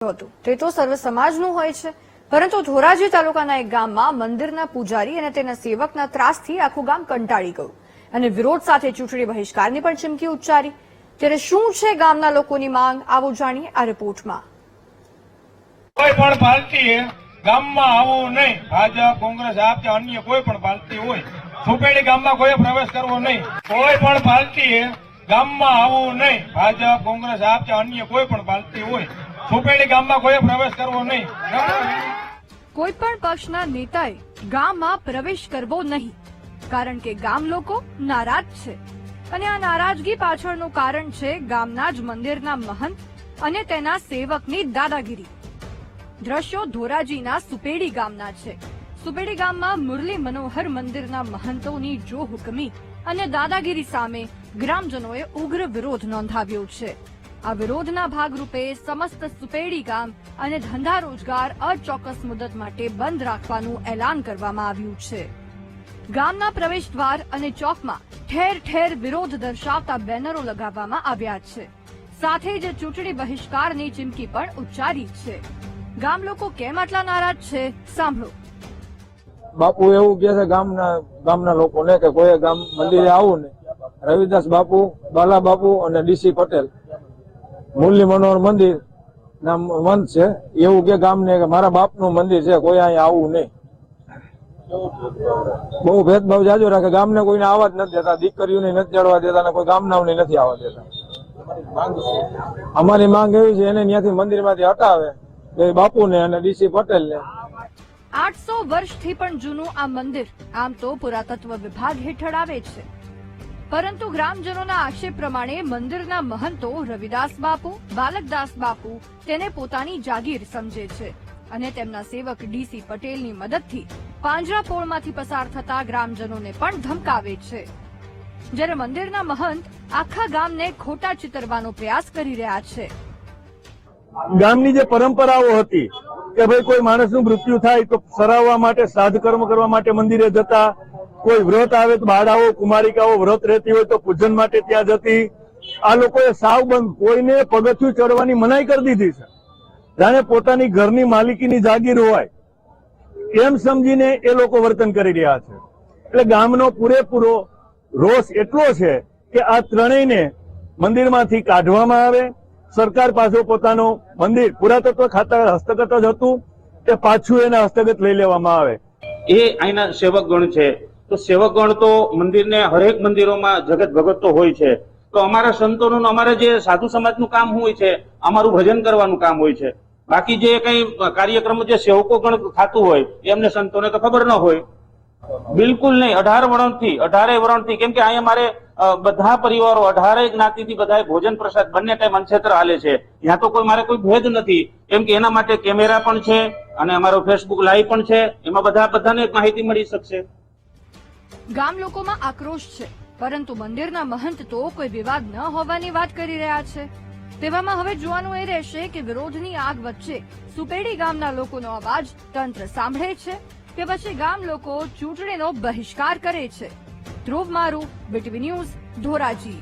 હતું તે તો સર્વ સમાજનું હોય છે, પરંતુ ધોરાજી તાલુકાના એક ગામમાં મંદિરના પૂજારી અને તેના સેવકના ત્રાસથી આખું ગામ કંટાળી ગયું અને વિરોધ સાથે ચૂંટણી બહિષ્કારની પણ ચીમકી ઉચ્ચારી। ત્યારે શું છે ગામના લોકોની માંગ, આવો જાણીએ આ રિપોર્ટમાં। કોઈ પણ પાર્ટીએ ગામમાં આવવું નહીં। ભાજપ, કોંગ્રેસ, આપ કે અન્ય કોઈ પણ પાર્ટી હોય, સુપેડી ગામમાં કોઈ પ્રવેશ કરવો નહીં। કોઈ પણ પાર્ટીએ ગામમાં આવવું નહીં। ભાજપ, કોંગ્રેસ, આપ કે અન્ય કોઈ પણ પાર્ટી હોય, સુપેડી ગામમાં કોઈ પ્રવેશ કરવો નહીં। કોઈ પણ પક્ષના નેતાએ ગામમાં પ્રવેશ કરવો નહીં, કારણ કે ગામ લોકો નારાજ છે અને આ નારાજગી પાછળનું કારણ છે ગામના જ મંદિરના મહંત અને તેના સેવકની દાદાગીરી। દ્રશ્યો ધોરાજીના સુપેડી ગામના છે। સુપેડી ગામમાં મુરલી મનોહર મંદિરના મહંતોની જો હુકમી અને દાદાગીરી સામે ગ્રામજનોએ ઉગ્ર વિરોધ નોંધાવ્યો છે। આ વિરોધના ભાગરૂપે સમસ્ત સુપેડી ગામ અને ધંધા રોજગાર અચોક્કસ મુદત માટે બંધ રાખવાનું એલાન કરવામાં આવ્યું છે। ગામના પ્રવેશ દ્વાર અને ચોકમાં ઠેર ઠેર વિરોધ દર્શાવતા બેનરો લગાવવામાં આવ્યા છે, સાથે જ ચૂંટણી બહિષ્કારની ચીમકી પણ ઉચ્ચારી છે। ગામ લોકો કેમ આટલા નારાજ છે, સાંભળો। બાપુ એવું કે છે ગામના લોકોને કે કોઈ ગામ મંદિરે આવું ને, રવિદાસ બાપુ, બાલા બાપુ અને ડીસી પટેલ મુરલી મનોહર મંદિર ના મંત છે, એવું કે ગામને કે મારા બાપનું મંદિર છે, કોઈ અહીંયા આવવું નહીં। બહુ ભેદભાવ જાજો રાખે, ગામને કોઈને આવવા જ નથી દેતા, દીકરીઓને નથી ચડવા દેતા અને કોઈ ગામનાઓને નથી આવવા દેતા। અમારી માંગ એવી છે એને ત્યાંથી મંદિરમાંથી હટાવે, એ બાપુને અને ડીસી પટેલને। 800 વર્ષથી પણ જૂનું આ મંદિર આમ તો પુરાતત્વ વિભાગ હેઠળ આવે છે, પરંતુ ગ્રામજનોના આક્ષેપ પ્રમાણે મંદિરના મહંતો રવિદાસ બાપુ, બાલકદાસ બાપુ તેને પોતાની જાગીર સમજે છે અને તેમના સેવક ડીસી પટેલની મદદથી પાંજરાપોળમાંથી પસાર થતા ગ્રામજનોને પણ ધમકાવે છે, જ્યારે મંદિરના મહંત આખા ગામને ખોટા ચિતરવાનો પ્રયાસ કરી રહ્યા છે। ગામની જે પરંપરાઓ હતી કે ભાઈ કોઈ માણસનું મૃત્યુ થાય તો સરાવવા માટે, શ્રાદ્ધ કર્મ કરવા માટે મંદિરે જતા, કોઈ વ્રત આવે તો બાળાઓ, કુમારિકાઓ વ્રત રહેતી હોય તો પૂજન માટે ત્યાં જતી। આ લોકોએ સાવ બંધ, કોઈને પગથિયું ચડવાની મનાઈ કરી દીધી છે, જાણે પોતાની ઘરની માલિકીની જાગીર હોય એમ સમજીને એ લોકો વર્તન કરી રહ્યા છે। એટલે ગામનો પૂરેપૂરો રોષ એટલો છે કે આ ત્રણેયને મંદિરમાંથી કાઢવામાં આવે, સરકાર પાસે પોતાનું મંદિર પુરાતત્વ ખાતા હસ્તગત જ હતું તે પાછું એના હસ્તગત લઈ લેવામાં આવે। એ અહીંના સેવકગણ છે, તો સેવકગણ તો મંદિરને હરેક મંદિરોમાં જગત ભગત તો હોય છે, તો અમારા સંતોનું, અમારે જે સાધુ સમાજનું કામ હોય છે, અમારું ભજન કરવાનું કામ હોય છે। બાકી જે કઈ કાર્યક્રમ જે સેવકોગણ થતું હોય એમને સંતોને તો ખબર ન હોય, બિલકુલ નહીં। 18 વર્ષથી કેમ કે અહીંયા મારે બધા પરિવારો 18 જ્ઞાતિથી બધા ભોજન પ્રસાદ બંને ટાઈમ અનક્ષેત્ર હાલે છે, ત્યાં તો કોઈ મારે કોઈ ભેદ નથી, કેમ કે એના માટે કેમેરા પણ છે અને અમારો ફેસબુક લાઈવ પણ છે, એમાં બધાને માહિતી મળી શકશે। ગામ લોકોમાં આક્રોશ છે, પરંતુ મંદિરના મહંત તો કોઈ વિવાદ ન હોવાની વાત કરી રહ્યા છે। તેવામાં હવે જોવાનું એ રહેશે કે વિરોધની આગ વચ્ચે સુપેડી ગામના લોકોનો અવાજ તંત્ર સાંભળે છે કે પછી ગામ લોકો ચૂંટણીનો બહિષ્કાર કરે છે। ધ્રુવ મારું, BTV ન્યૂઝ, ધોરાજી।